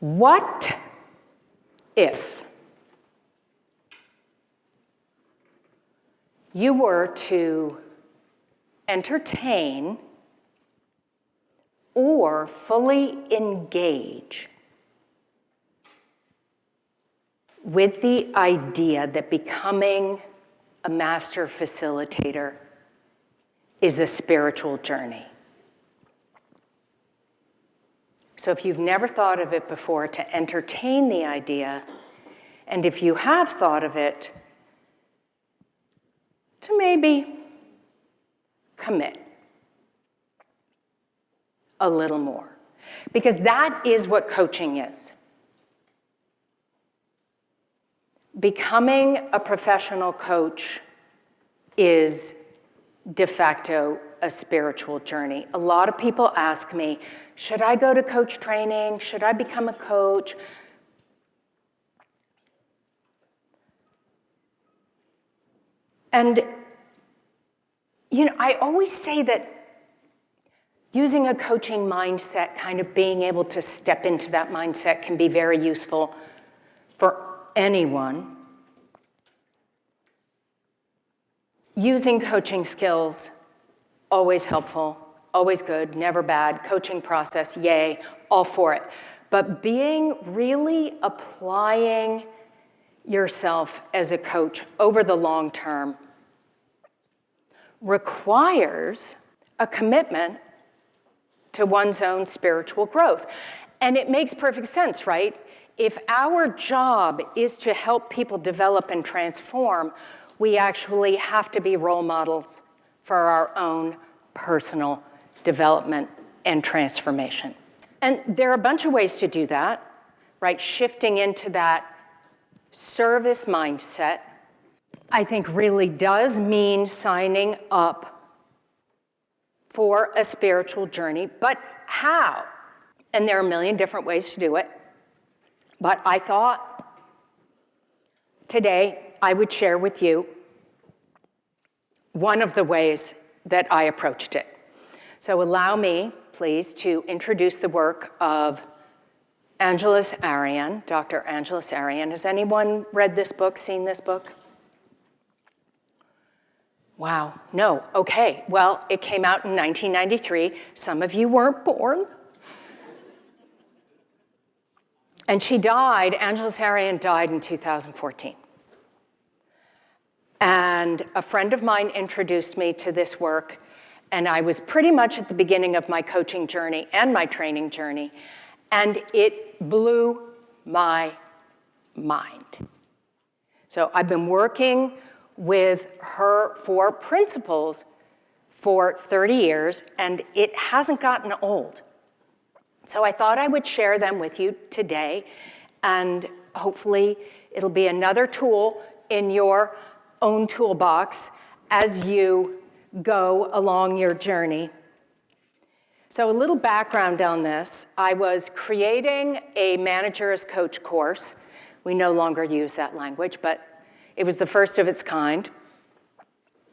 What if you were to entertain or fully engage with the idea that becoming a master facilitator is a spiritual journey? So if you've never thought of it before, to entertain the idea, and if you have thought of it, to maybe commit a little more. Because that is what coaching is. Becoming a professional coach is de facto a spiritual journey. A lot of people ask me, should I go to coach training? Should I become a coach? And, I always say that using a coaching mindset, kind of being able to step into that mindset, can be very useful for anyone. Using coaching skills, always helpful, always good, never bad. Coaching process, yay, all for it. But being really applying yourself as a coach over the long term requires a commitment to one's own spiritual growth. And it makes perfect sense, right? If our job is to help people develop and transform, we actually have to be role models for our own personal development and transformation. And there are a bunch of ways to do that, right? Shifting into that service mindset, I think, really does mean signing up for a spiritual journey. But how? And there are a million different ways to do it. But I thought today I would share with you one of the ways that I approached it. So allow me, please, to introduce the work of Angeles Arrien, Dr. Angeles Arrien. Has anyone read this book, seen this book? Wow, no, okay. Well, it came out in 1993. Some of you weren't born. And she died, Angeles Arrien died in 2014. And a friend of mine introduced me to this work, and I was pretty much at the beginning of my coaching journey and my training journey, and it blew my mind. So I've been working with her 4 principles for 30 years, and it hasn't gotten old. So I thought I would share them with you today, and hopefully it'll be another tool in your own toolbox as you go along your journey. So a little background on this. I was creating a manager as coach course. We no longer use that language, but it was the first of its kind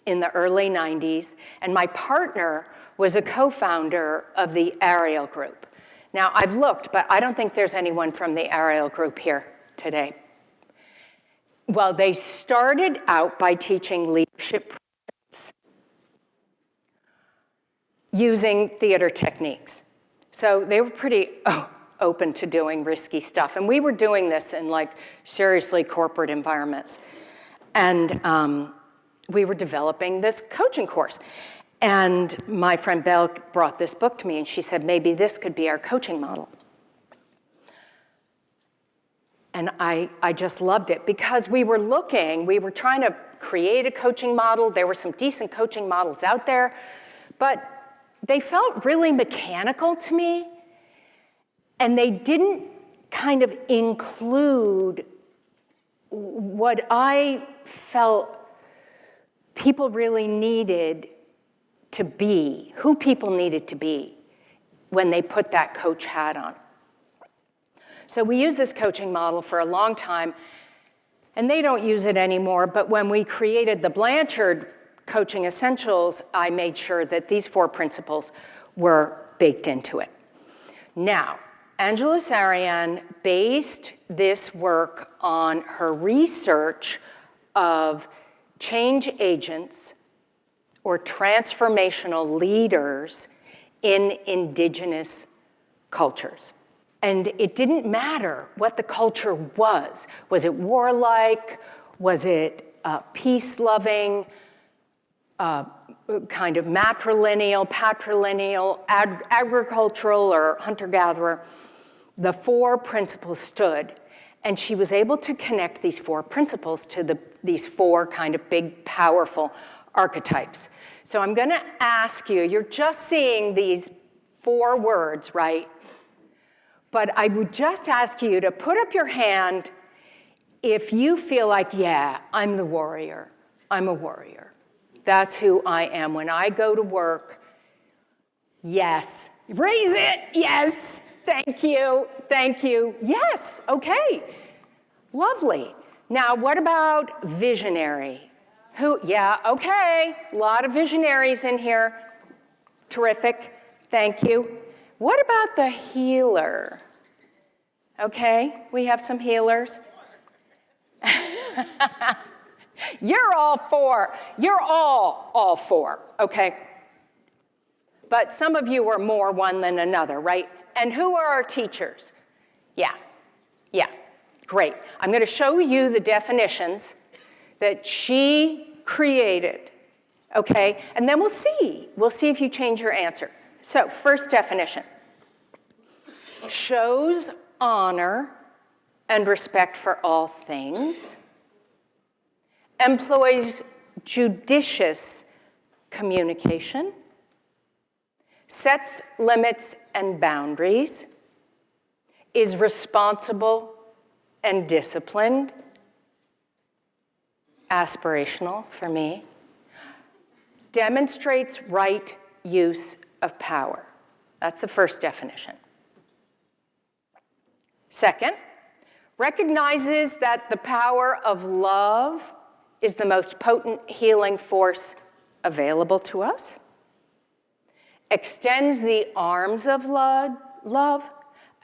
in the early 90s, and my partner was a co-founder of the Ariel Group. Now, I've looked, but I don't think there's anyone from the Ariel Group here today. Well, they started out by teaching leadership principles using theater techniques. So they were pretty open to doing risky stuff. And we were doing this in seriously corporate environments. And we were developing this coaching course. And my friend Belle brought this book to me, and she said, maybe this could be our coaching model. And I just loved it because we were trying to create a coaching model. There were some decent coaching models out there, but they felt really mechanical to me, and they didn't kind of include what I felt people really needed to be, who people needed to be when they put that coach hat on. So we used this coaching model for a long time, and they don't use it anymore, but when we created the Blanchard Coaching Essentials, I made sure that these 4 principles were baked into it. Now, Angeles Ariane based this work on her research of change agents or transformational leaders in indigenous cultures. And it didn't matter what the culture was. Was it warlike? Was it peace-loving, kind of matrilineal, patrilineal, agricultural, or hunter-gatherer? The four principles stood, and she was able to connect these four principles to these four kind of big, powerful archetypes. So I'm going to ask you, you're just seeing these four words, right? But I would just ask you to put up your hand if you feel like, yeah, I'm the warrior. I'm a warrior. That's who I am. When I go to work, yes. Raise it, yes. Thank you, thank you. Yes, okay, lovely. Now, what about visionary? Who, yeah, okay, a lot of visionaries in here. Terrific, thank you. What about the healer? Okay, we have some healers. You're all four. You're all four, okay? But some of you are more one than another, right? And who are our teachers? Yeah, great. I'm going to show you the definitions that she created, okay? And then we'll see. We'll see if you change your answer. So, first definition. Shows honor and respect for all things. Employs judicious communication. Sets limits and boundaries. Is responsible and disciplined. Aspirational for me. Demonstrates right use of power. That's the first definition. Second, recognizes that the power of love is the most potent healing force available to us. Extends the arms of love,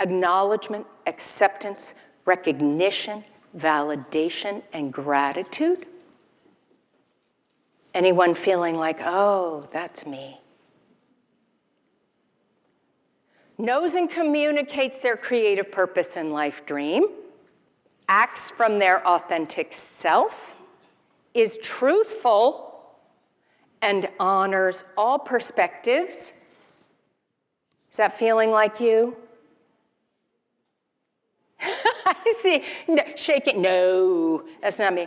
acknowledgement, acceptance, recognition, validation, and gratitude. Anyone feeling like, oh, that's me? Knows and communicates their creative purpose and life dream. Acts from their authentic self. Is truthful and honors all perspectives. Is that feeling like you? I see, no, shake it, no, that's not me.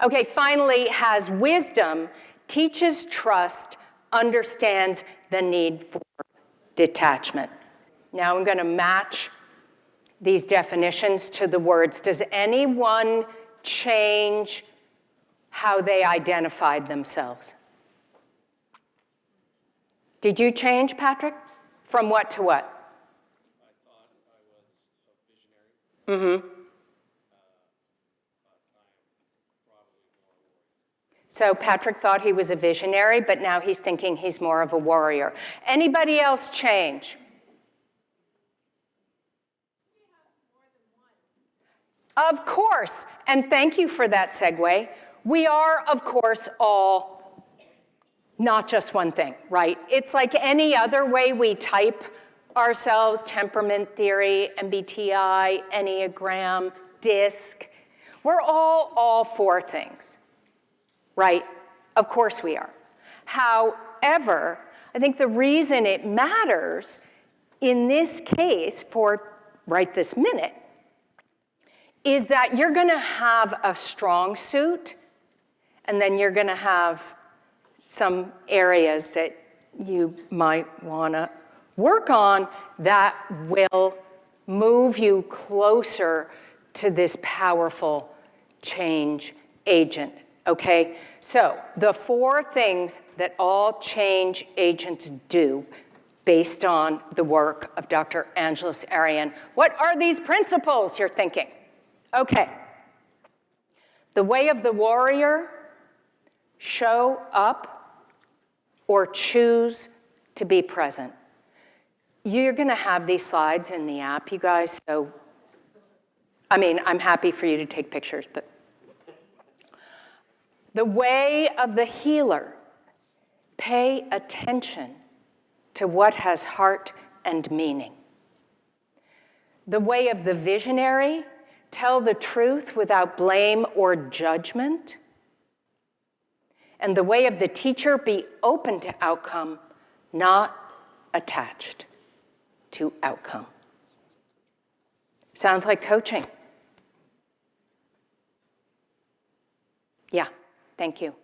Okay, finally, has wisdom, teaches trust, understands the need for detachment. Now I'm going to match these definitions to the words. Does anyone change how they identified themselves? Did you change, Patrick? From what to what? I thought I was a visionary. Mm-hmm. So Patrick thought he was a visionary, but now he's thinking he's more of a warrior. Anybody else change? Of course, and thank you for that segue. We are, of course, all not just one thing, right? It's like any other way we type ourselves, temperament theory, MBTI, Enneagram, DISC. We're all four things, right? Of course we are. However, I think the reason it matters in this case for right this minute is that you're going to have a strong suit, and then you're going to have some areas that you might want to work on that will move you closer to this powerful change agent, okay? So the four things that all change agents do based on the work of Dr. Angeles Ariane. What are these principles, you're thinking? Okay. The way of the warrior, show up or choose to be present. You're going to have these slides in the app, you guys, so, I mean, I'm happy for you to take pictures, but the way of the healer, pay attention to what has heart and meaning. The way of the visionary, tell the truth without blame or judgment. And the way of the teacher, be open to outcome, not attached to outcome. Sounds like coaching. Yeah, thank you.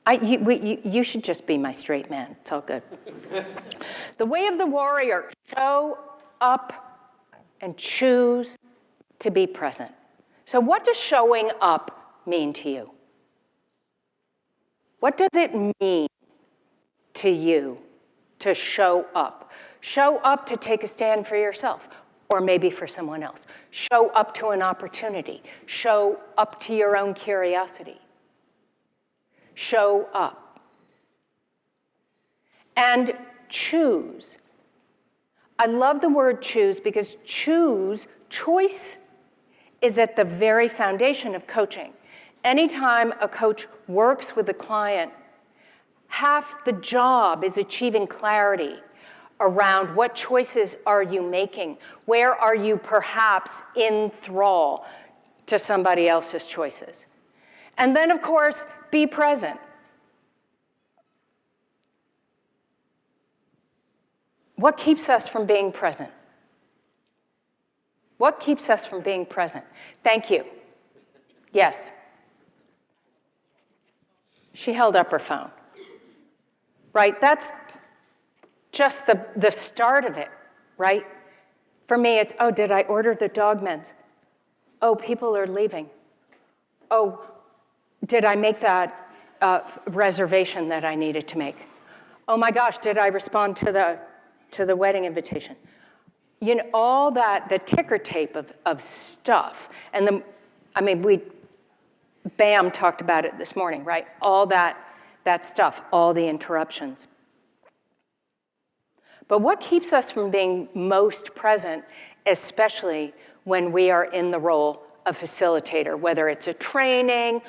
You should just be my straight man. It's all good. The way of the warrior, show up and choose to be present. So what does showing up mean to you? What does it mean to you to show up? Show up to take a stand for yourself, or maybe for someone else. Show up to an opportunity. Show up to your own curiosity. Show up. And choose. I love the word choose because choice is at the very foundation of coaching. Anytime a coach works with a client, half the job is achieving clarity around what choices are you making? Where are you perhaps in thrall to somebody else's choices? And then, of course, be present. What keeps us from being present? What keeps us from being present? Thank you. Yes. She held up her phone. Right? That's just the start of it, right? For me, it's, oh, did I order the dog meds? Oh, people are leaving. Oh, did I make that reservation that I needed to make? Oh my gosh, did I respond to the wedding invitation? You know, all that, the ticker tape of stuff. And Bam talked about it this morning, right? All that stuff, all the interruptions. But what keeps us from being most present, especially when we are in the role of facilitator, whether it's a training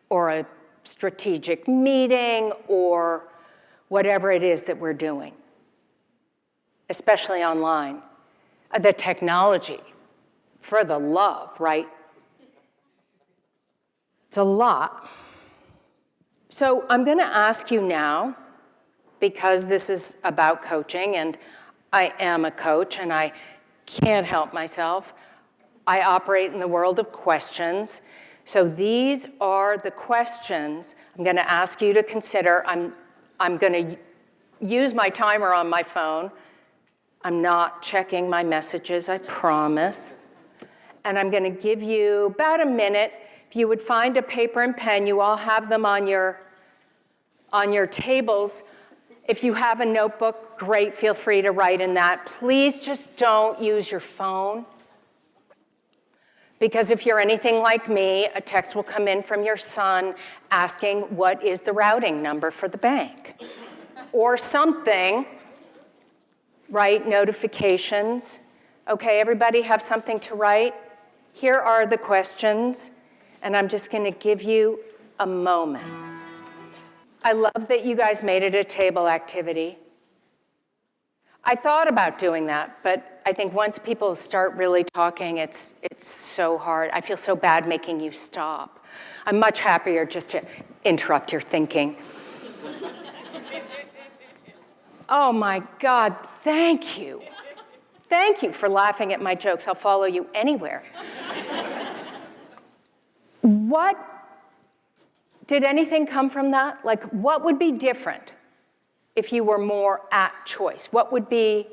or a strategic meeting or whatever it is that we're doing, especially online? The technology, for the love, right? It's a lot. So I'm going to ask you now, because this is about coaching, and I am a coach, and I can't help myself. I operate in the world of questions. So these are the questions I'm going to ask you to consider. I'm going to use my timer on my phone. I'm not checking my messages, I promise. And I'm going to give you about a minute. If you would find a paper and pen, you all have them on your tables. If you have a notebook, great, feel free to write in that. Please just don't use your phone. Because if you're anything like me, a text will come in from your son asking what is the routing number for the bank. Or something, right, notifications. Okay, everybody have something to write? Here are the questions, and I'm just going to give you a moment. I love that you guys made it a table activity. I thought about doing that, but I think once people start really talking, it's so hard. I feel so bad making you stop. I'm much happier just to interrupt your thinking. Oh my God, thank you. Thank you for laughing at my jokes. I'll follow you anywhere. Did anything come from that? Like, what would be different if you were more at choice? What would be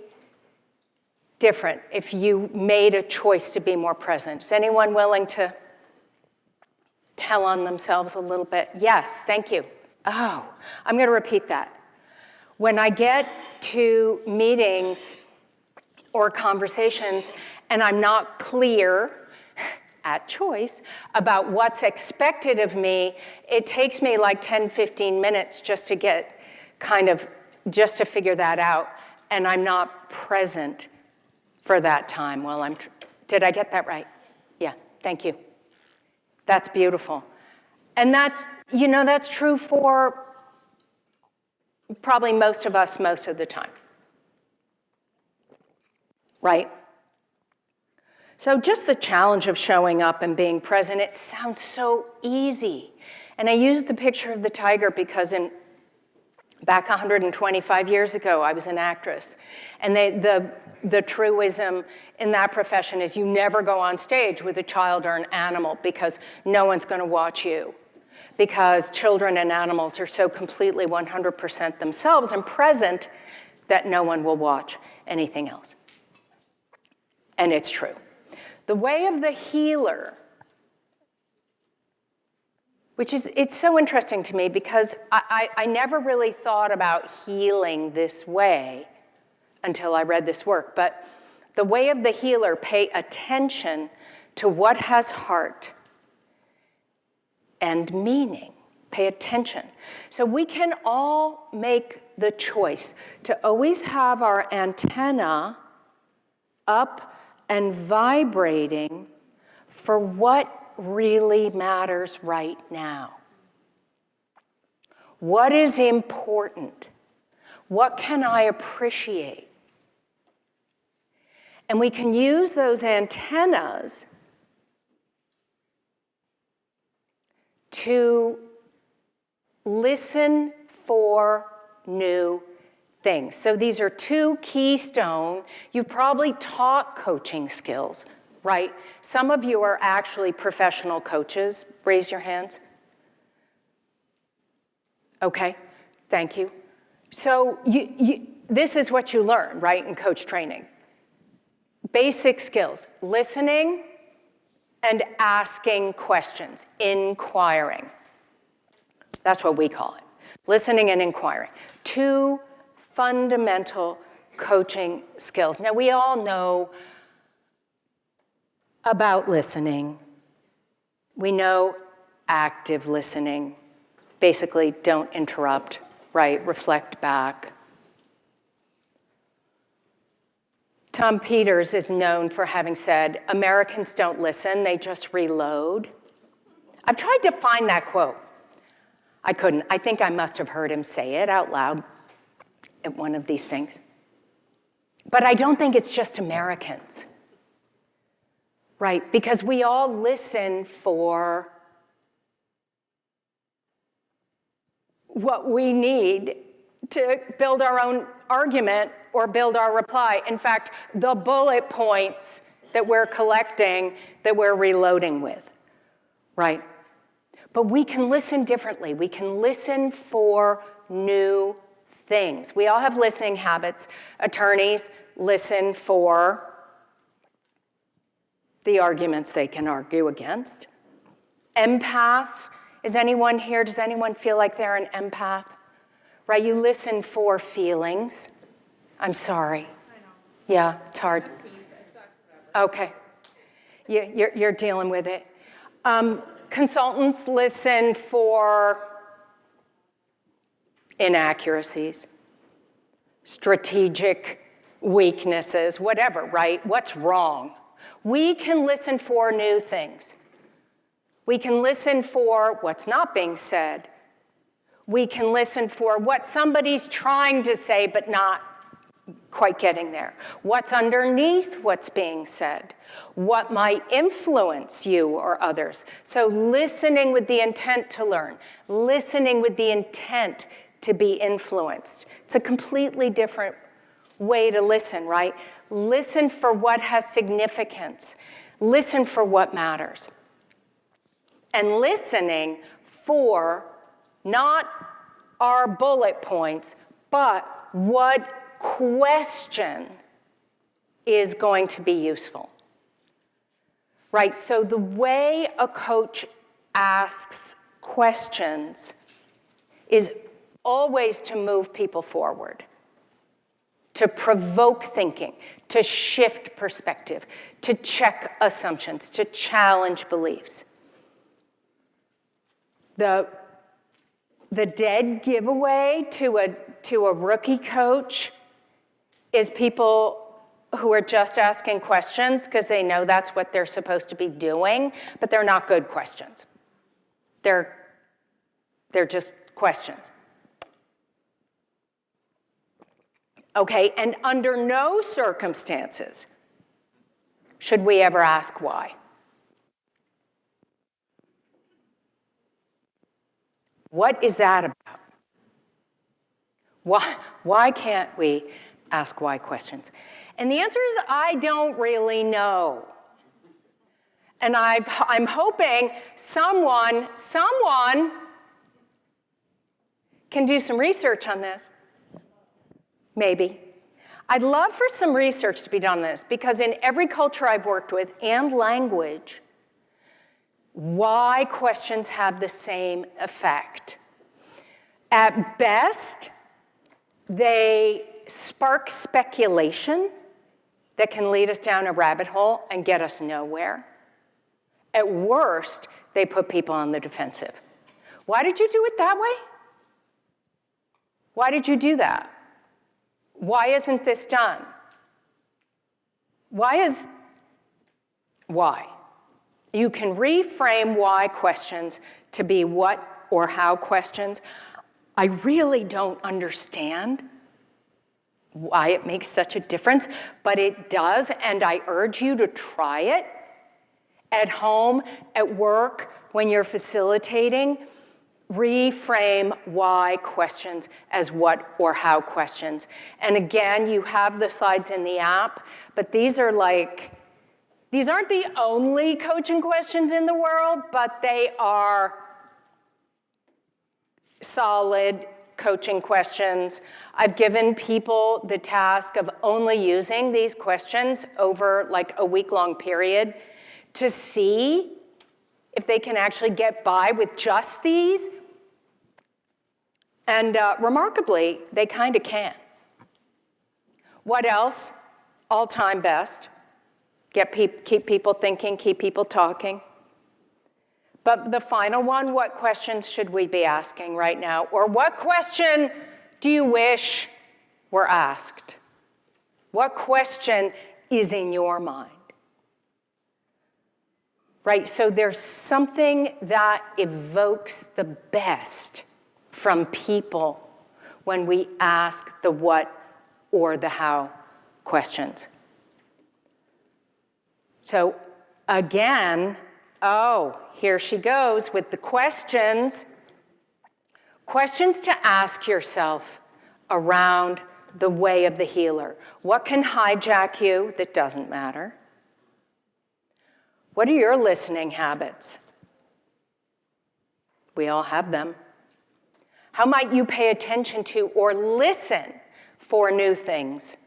different if you made a choice to be more present? Is anyone willing to tell on themselves a little bit? Yes, thank you. Oh, I'm going to repeat that. When I get to meetings or conversations and I'm not clear at choice about what's expected of me, it takes me like 10, 15 minutes just to get just to figure that out. and I'm not present for that time while did I get that right? Yeah, thank you. That's beautiful. And that's true for probably most of us most of the time, right? So just the challenge of showing up and being present, it sounds so easy. And I use the picture of the tiger because back 125 years ago, I was an actress. And the truism in that profession is you never go on stage with a child or an animal because no one's going to watch you. Because children and animals are so completely 100% themselves and present that no one will watch anything else. And it's true. The way of the healer, it's so interesting to me because I never really thought about healing this way until I read this work. But the way of the healer, pay attention to what has heart and meaning. Pay attention. So we can all make the choice to always have our antenna up and vibrating for what really matters right now. What is important? What can I appreciate? And we can use those antennas to listen for new things. So these are two keystone. You've probably taught coaching skills, right? Some of you are actually professional coaches. Raise your hands. Okay, thank you. So this is what you learn, right, in coach training. Basic skills: listening and asking questions, inquiring. That's what we call it, listening and inquiring. Two fundamental coaching skills. Now, we all know about listening. We know active listening. Basically, don't interrupt, right? Reflect back. Tom Peters is known for having said, Americans don't listen, they just reload. I've tried to find that quote. I couldn't. I think I must have heard him say it out loud at one of these things. But I don't think it's just Americans, right? Because we all listen for what we need to build our own argument or build our reply. In fact, the bullet points that we're collecting, that we're reloading with, right? But we can listen differently. We can listen for new things. We all have listening habits. Attorneys listen for the arguments they can argue against. Empaths, is anyone here, does anyone feel like they're an empath? Right, you listen for feelings. I'm sorry. I know. Yeah, it's hard. Okay. You're dealing with it. Consultants listen for inaccuracies, strategic weaknesses, whatever, right? What's wrong? We can listen for new things. We can listen for what's not being said. We can listen for what somebody's trying to say but not quite getting there. What's underneath what's being said. What might influence you or others. So listening with the intent to learn. Listening with the intent to be influenced. It's a completely different way to listen, right? Listen for what has significance. Listen for what matters. And listening for not our bullet points, but what question is going to be useful, right? So the way a coach asks questions is always to move people forward, to provoke thinking, to shift perspective, to check assumptions, to challenge beliefs. The dead giveaway to a rookie coach is people who are just asking questions because they know that's what they're supposed to be doing, but they're not good questions. They're just questions. Okay, and under no circumstances should we ever ask why. What is that about? Why can't we ask why questions? And the answer is, I don't really know. And I'm hoping someone can do some research on this. Maybe. I'd love for some research to be done on this, because in every culture I've worked with and language, why questions have the same effect. At best, they spark speculation that can lead us down a rabbit hole and get us nowhere. At worst, they put people on the defensive. Why did you do it that way? Why did you do that? Why isn't this done? Why? You can reframe why questions to be what or how questions. I really don't understand why it makes such a difference, but it does, and I urge you to try it at home, at work, when you're facilitating. Reframe why questions as what or how questions. And again, you have the slides in the app, but these aren't the only coaching questions in the world, but they are solid coaching questions. I've given people the task of only using these questions over like a week-long period to see if they can actually get by with just these. And remarkably, they kind of can. What else? All-time best. Keep people thinking, keep people talking. But the final one, what questions should we be asking right now? Or what question do you wish were asked? What question is in your mind? Right, so there's something that evokes the best from people when we ask the what or the how questions. So again, here she goes with the questions. Questions to ask yourself around the way of the healer. What can hijack you that doesn't matter? What are your listening habits? We all have them. How might you pay attention to or listen for new things?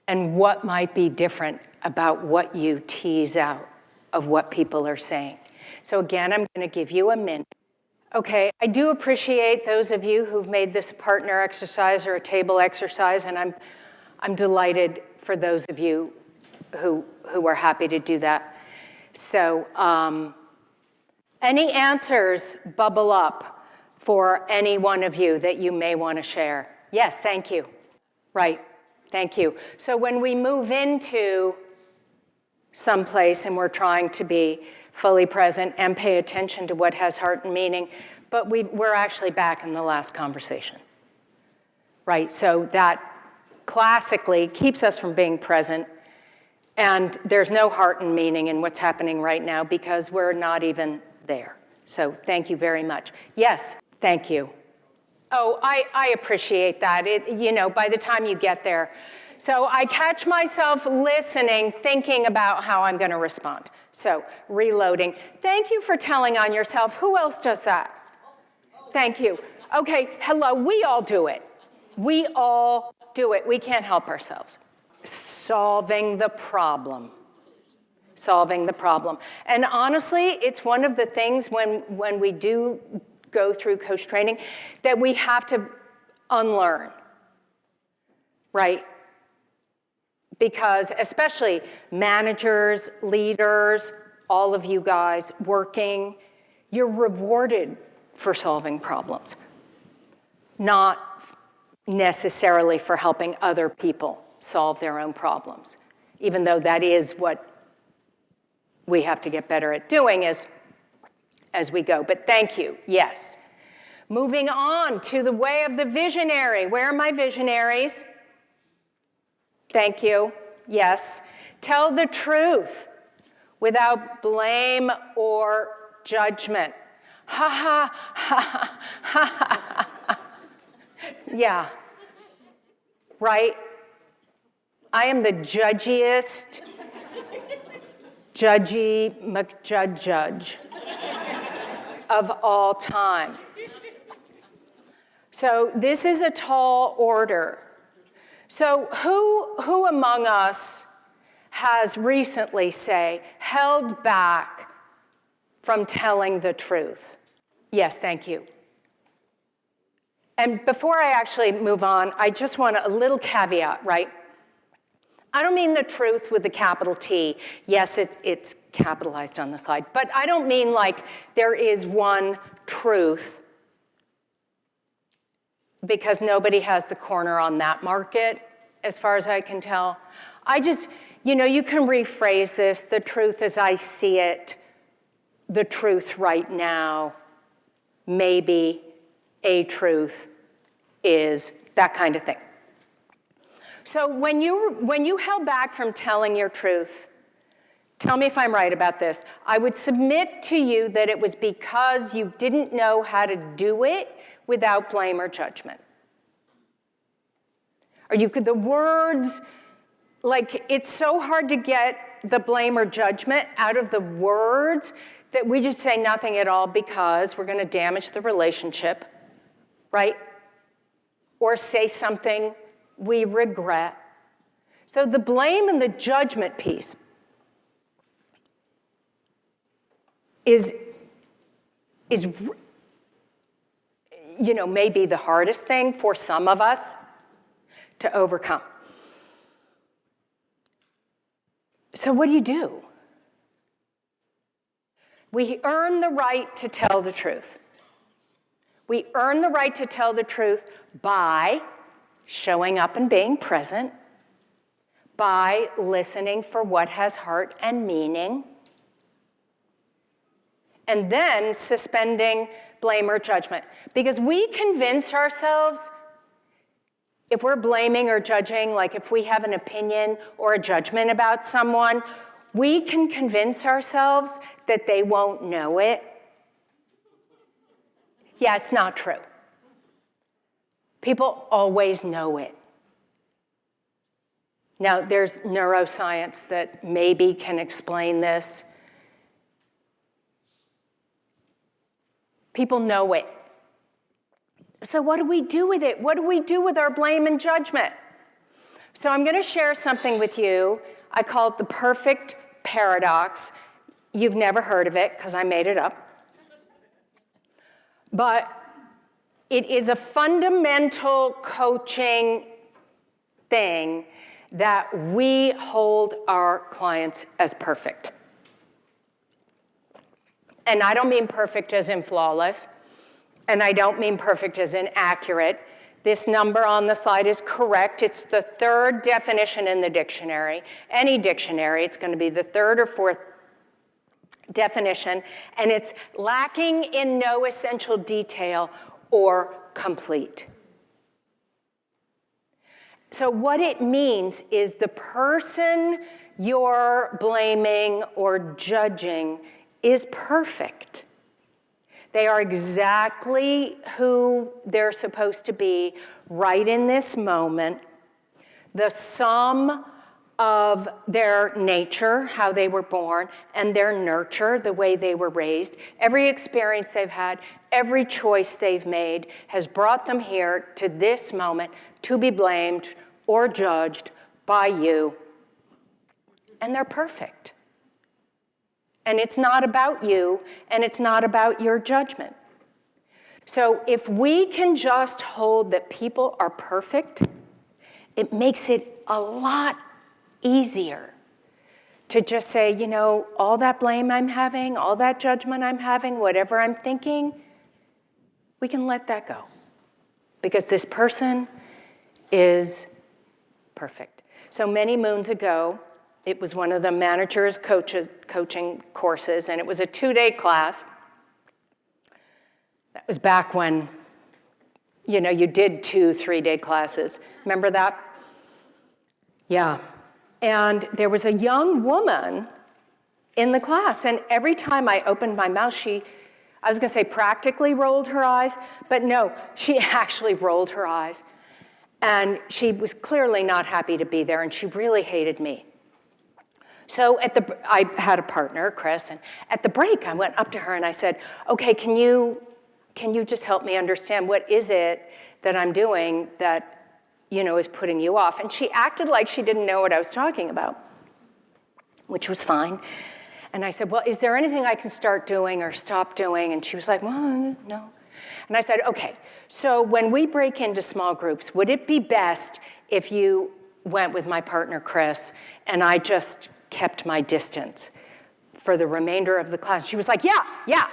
And what might be different about what you tease out of what people are saying? So again, I'm going to give you a minute. Okay, I do appreciate those of you who've made this a partner exercise or a table exercise, and I'm delighted for those of you who are happy to do that. So any answers bubble up for any one of you that you may want to share? Yes, thank you. Right, thank you. So when we move into someplace and we're trying to be fully present and pay attention to what has heart and meaning, but we're actually back in the last conversation. Right, so that classically keeps us from being present. And there's no heart and meaning in what's happening right now because we're not even there. So thank you very much. Yes, thank you. Oh, I appreciate that. By the time you get there. So I catch myself listening, thinking about how I'm going to respond. So reloading. Thank you for telling on yourself. Who else does that? Thank you. Okay, hello, we all do it. We all do it. We can't help ourselves. Solving the problem. Solving the problem. And honestly, it's one of the things when we do go through coach training that we have to unlearn, right? Because especially managers, leaders, all of you guys working, you're rewarded for solving problems, not necessarily for helping other people solve their own problems, even though that is what we have to get better at doing as we go. But thank you, yes. Moving on to the way of the visionary. Where are my visionaries? Thank you, yes. Tell the truth without blame or judgment. Ha ha ha ha ha. Yeah, right? I am the judgiest, judgy McJudge of all time. So this is a tall order. So who among us has recently, say, held back from telling the truth? Yes, thank you. And before I actually move on, I just want a little caveat, right? I don't mean the truth with the capital T. Yes, it's capitalized on the slide. But I don't mean like there is one truth, because nobody has the corner on that market, as far as I can tell. I just, you can rephrase this, the truth as I see it, the truth right now, maybe a truth is, that kind of thing. So when you held back from telling your truth, tell me if I'm right about this, I would submit to you that it was because you didn't know how to do it without blame or judgment. Or the words, like, it's so hard to get the blame or judgment out of the words that we just say nothing at all because we're going to damage the relationship, right? Or say something we regret. So the blame and the judgment piece is maybe the hardest thing for some of us to overcome. So what do? We earn the right to tell the truth. We earn the right to tell the truth by showing up and being present, by listening for what has heart and meaning, and then suspending blame or judgment. Because we convince ourselves, if we're blaming or judging, like if we have an opinion or a judgment about someone, we can convince ourselves that they won't know it. Yeah, it's not true. People always know it. Now, there's neuroscience that maybe can explain this. People know it. So what do we do with it? What do we do with our blame and judgment? So I'm going to share something with you. I call it the perfect paradox. You've never heard of it because I made it up. But it is a fundamental coaching thing that we hold our clients as perfect. And I don't mean perfect as in flawless, and I don't mean perfect as in accurate. This number on the slide is correct. It's the third definition in the dictionary. Any dictionary, it's going to be the third or fourth definition, and it's lacking in no essential detail or complete. So what it means is the person you're blaming or judging is perfect. They are exactly who they're supposed to be right in this moment. The sum of their nature, how they were born, and their nurture, the way they were raised, every experience they've had, every choice they've made has brought them here to this moment to be blamed or judged by you. And they're perfect. And it's not about you, and it's not about your judgment. So if we can just hold that people are perfect, it makes it a lot easier to just say, all that blame I'm having, all that judgment I'm having, whatever I'm thinking, we can let that go. Because this person is perfect. So many moons ago, it was one of the manager's coaching courses, and it was a 2-day class. That was back when, you did 2 3-day classes. Remember that? Yeah. And there was a young woman in the class, and every time I opened my mouth, I was going to say practically rolled her eyes, but no, she actually rolled her eyes. And she was clearly not happy to be there, and she really hated me. So I had a partner, Chris, and at the break, I went up to her and I said, okay, can you just help me understand what is it that I'm doing that, is putting you off? And she acted like she didn't know what I was talking about, which was fine. And I said, well, is there anything I can start doing or stop doing? And she was like, well, no. And I said, okay, so when we break into small groups, would it be best if you went with my partner, Chris, and I just kept my distance for the remainder of the class? She was like, yeah,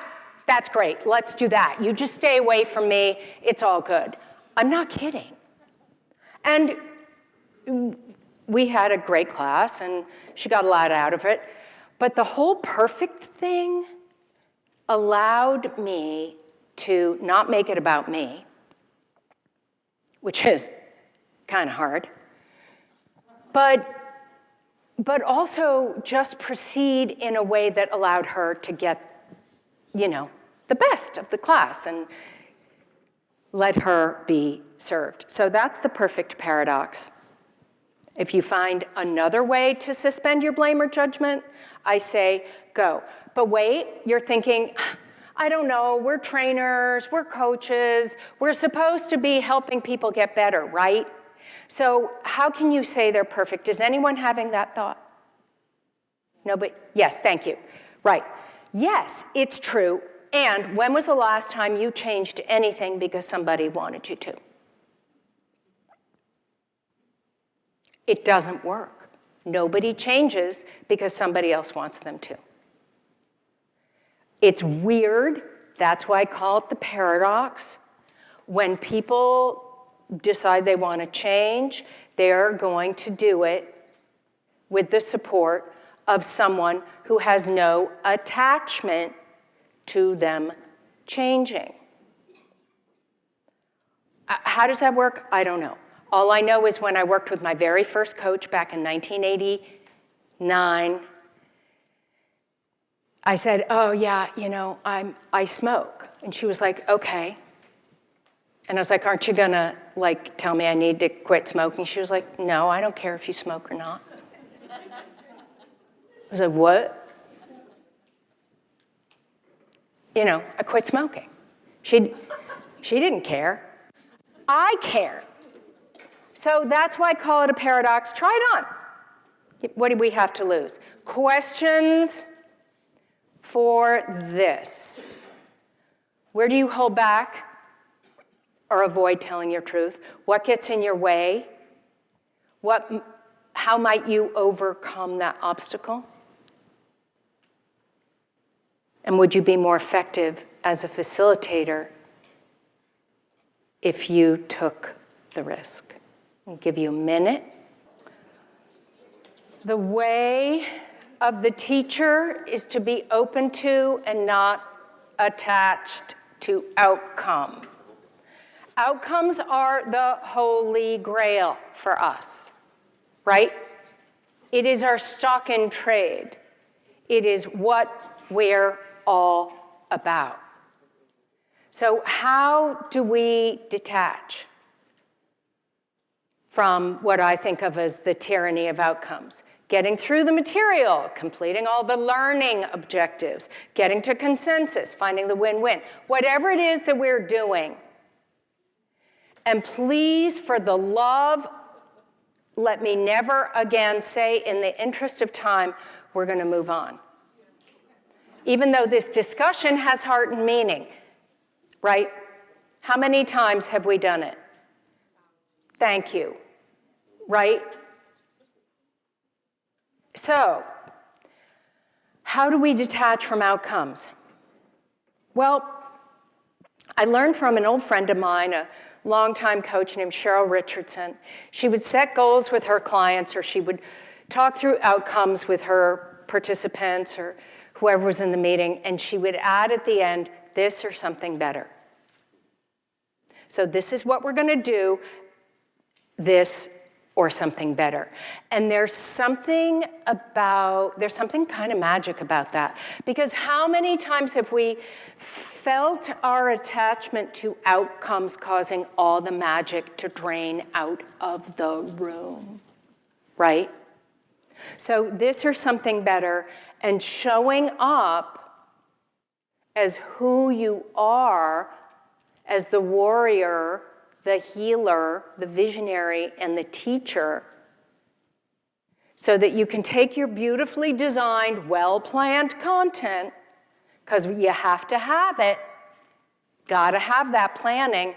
that's great. Let's do that. You just stay away from me. It's all good. I'm not kidding. And we had a great class, and she got a lot out of it. But the whole perfect thing allowed me to not make it about me, which is kind of hard, but also just proceed in a way that allowed her to get, the best of the class and let her be served. So that's the perfect paradox. If you find another way to suspend your blame or judgment, I say, go. But wait, you're thinking, I don't know, we're trainers, we're coaches, we're supposed to be helping people get better, right? So how can you say they're perfect? Is anyone having that thought? No, but yes, thank you. Right. Yes, it's true. And when was the last time you changed anything because somebody wanted you to? It doesn't work. Nobody changes because somebody else wants them to. It's weird. That's why I call it the paradox. When people decide they want to change, they're going to do it with the support of someone who has no attachment to them changing. How does that work? I don't know. All I know is when I worked with my very first coach back in 1989, I said, oh yeah, I smoke. And she was like, okay. And I was like, aren't you gonna tell me I need to quit smoking? She was like, no, I don't care if you smoke or not. I was like, what? I quit smoking. She didn't care. I cared. So that's why I call it a paradox. Try it on. What do we have to lose? Questions for this. Where do you hold back or avoid telling your truth? What gets in your way? How might you overcome that obstacle? And would you be more effective as a facilitator if you took the risk? I'll give you a minute. The way of the teacher is to be open to and not attached to outcome. Outcomes are the holy grail for us, right? It is our stock in trade. It is what we're all about. So how do we detach from what I think of as the tyranny of outcomes? Getting through the material, completing all the learning objectives, getting to consensus, finding the win-win, whatever it is that we're doing. And please, for the love, let me never again say, in the interest of time, we're going to move on. Even though this discussion has heart and meaning, right? How many times have we done it? Thank you, right? So, how do we detach from outcomes? Well, I learned from an old friend of mine, a longtime coach named Cheryl Richardson. She would set goals with her clients, or she would talk through outcomes with her participants or whoever was in the meeting, and she would add at the end, this or something better. So this is what we're going to do, this or something better. And there's something kind of magic about that. Because how many times have we felt our attachment to outcomes causing all the magic to drain out of the room, right? So this or something better, and showing up as who you are, as the warrior, the healer, the visionary, and the teacher, so that you can take your beautifully designed, well-planned content, because you have to have it, gotta have that planning,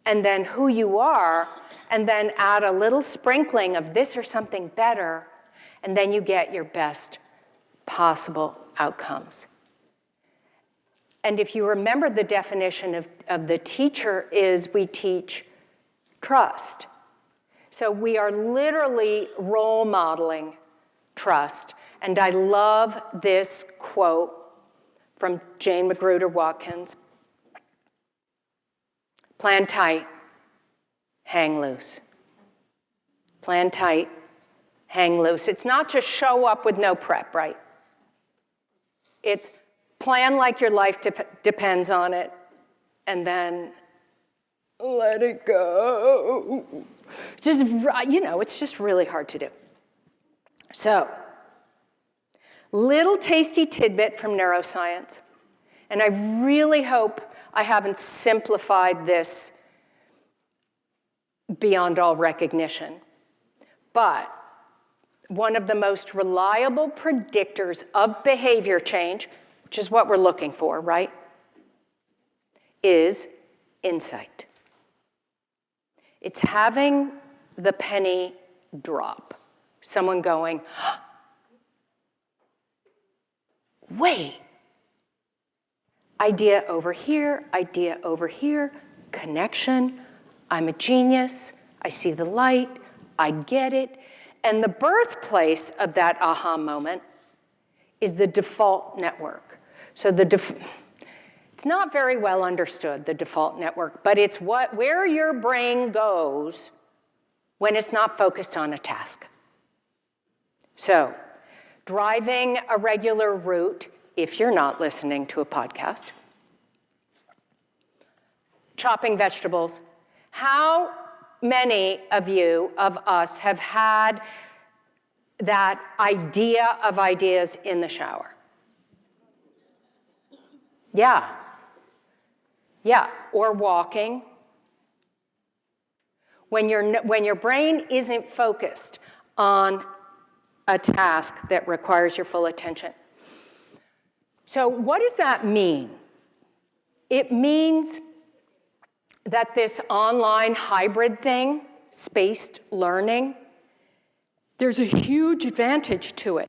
and then who you are, and then add a little sprinkling of this or something better, and then you get your best possible outcomes. And if you remember, the definition of the teacher is we teach trust. So we are literally role modeling trust. And I love this quote from Jane Magruder Watkins. Plan tight, hang loose. Plan tight, hang loose. It's not just show up with no prep, right? It's plan like your life depends on it, and then let it go. Just, it's just really hard to do. So, little tasty tidbit from neuroscience, and I really hope I haven't simplified this beyond all recognition, but one of the most reliable predictors of behavior change, which is what we're looking for, right, is insight. It's having the penny drop. Someone going, wait, idea over here, connection, I'm a genius, I see the light, I get it. And the birthplace of that aha moment is the default network. So it's not very well understood, the default network, but it's where your brain goes when it's not focused on a task. So, driving a regular route, if you're not listening to a podcast, chopping vegetables. How many of us have had that idea of ideas in the shower? Yeah, or walking. When your brain isn't focused on a task that requires your full attention. So what does that mean? It means that this online hybrid thing, spaced learning, there's a huge advantage to it.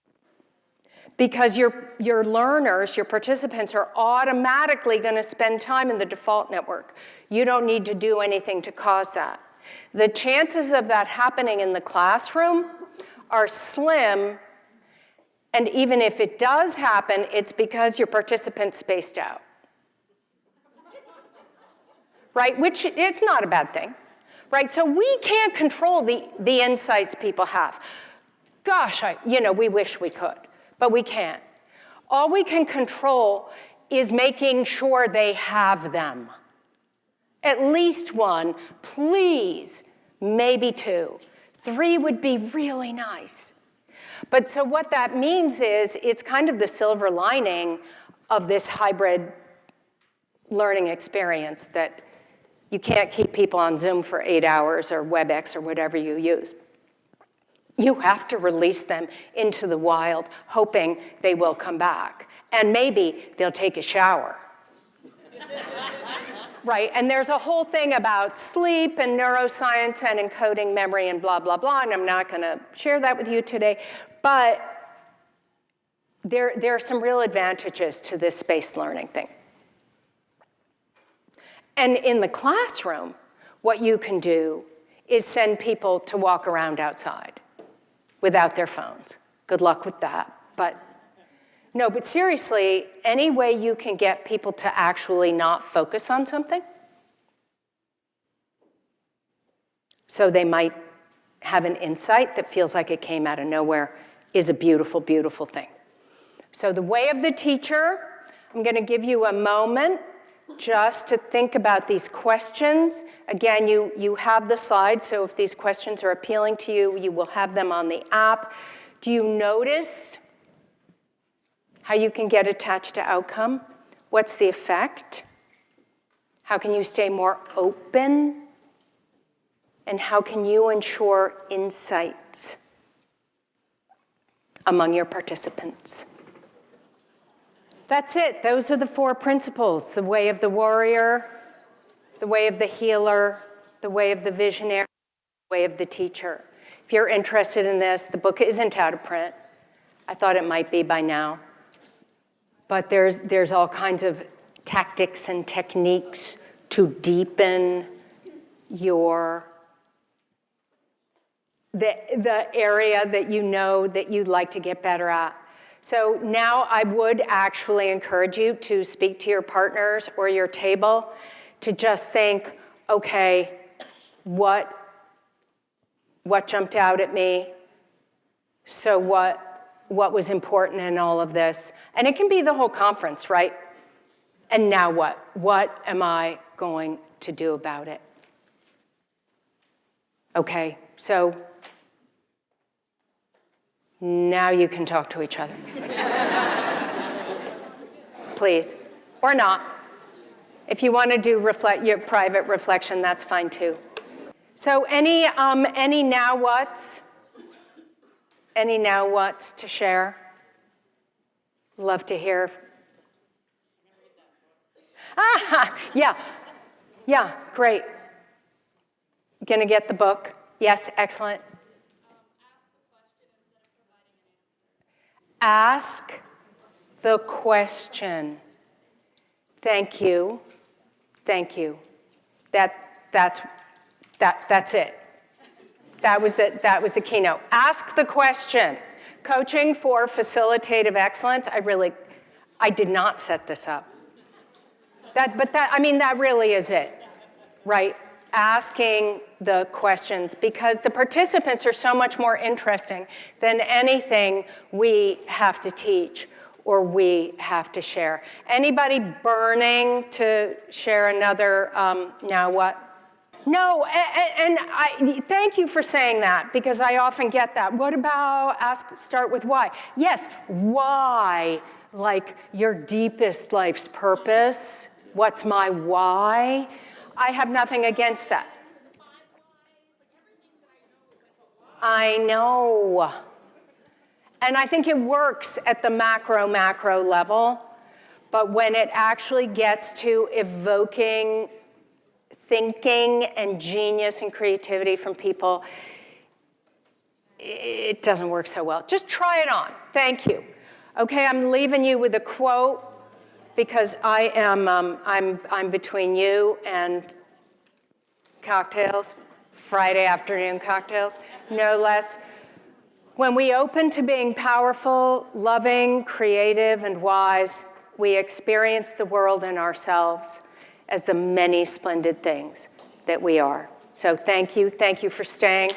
Because your learners, your participants, are automatically going to spend time in the default network. You don't need to do anything to cause that. The chances of that happening in the classroom are slim, and even if it does happen, it's because your participants spaced out. Right? Which, it's not a bad thing. Right? So we can't control the insights people have. Gosh, we wish we could. But we can't. All we can control is making sure they have them. At least one, please, maybe two. 3 would be really nice. But so what that means is it's kind of the silver lining of this hybrid learning experience that you can't keep people on Zoom for 8 hours or WebEx or whatever you use. You have to release them into the wild, hoping they will come back. And maybe they'll take a shower. Right? And there's a whole thing about sleep and neuroscience and encoding memory and blah, blah, blah, and I'm not going to share that with you today. But there are some real advantages to this spaced learning thing. And in the classroom, what you can do is send people to walk around outside without their phones. Good luck with that. But no, but seriously, any way you can get people to actually not focus on something, so they might have an insight that feels like it came out of nowhere, is a beautiful, beautiful thing. So the way of the teacher, I'm going to give you a moment just to think about these questions. Again, you have the slides, so if these questions are appealing to you, you will have them on the app. Do you notice how you can get attached to outcome? What's the effect? How can you stay more open? And how can you ensure insights among your participants? That's it. Those are the 4 principles: the way of the warrior, the way of the healer, the way of the visionary, the way of the teacher. If you're interested in this, the book isn't out of print. I thought it might be by now. But there's all kinds of tactics and techniques to deepen the area that you know that you'd like to get better at. So now I would actually encourage you to speak to your partners or your table to just think, okay, what jumped out at me? So what was important in all of this? And it can be the whole conference, right? And now what? What am I going to do about it? Okay, so now you can talk to each other. Please, or not. If you want to do your private reflection, that's fine too. So any now what's? Any now what's to share? Love to hear. Yeah, great. Gonna get the book? Yes, excellent. Ask the question. Thank you. Thank you. That's it. That was the keynote. Ask the question. Coaching for facilitative excellence. I did not set this up. That really is it, right? Asking the questions, because the participants are so much more interesting than anything we have to teach or we have to share. Anybody burning to share another now what? No, and thank you for saying that, because I often get that. What about start with why? Yes, why, like your deepest life's purpose. What's my why? I have nothing against that. I know. And I think it works at the macro level, but when it actually gets to evoking thinking and genius and creativity from people, it doesn't work so well. Just try it on. Thank you. Okay, I'm leaving you with a quote, because I'm between you and cocktails, Friday afternoon cocktails, no less. When we open to being powerful, loving, creative, and wise, we experience the world and ourselves as the many splendid things that we are. So thank you for staying.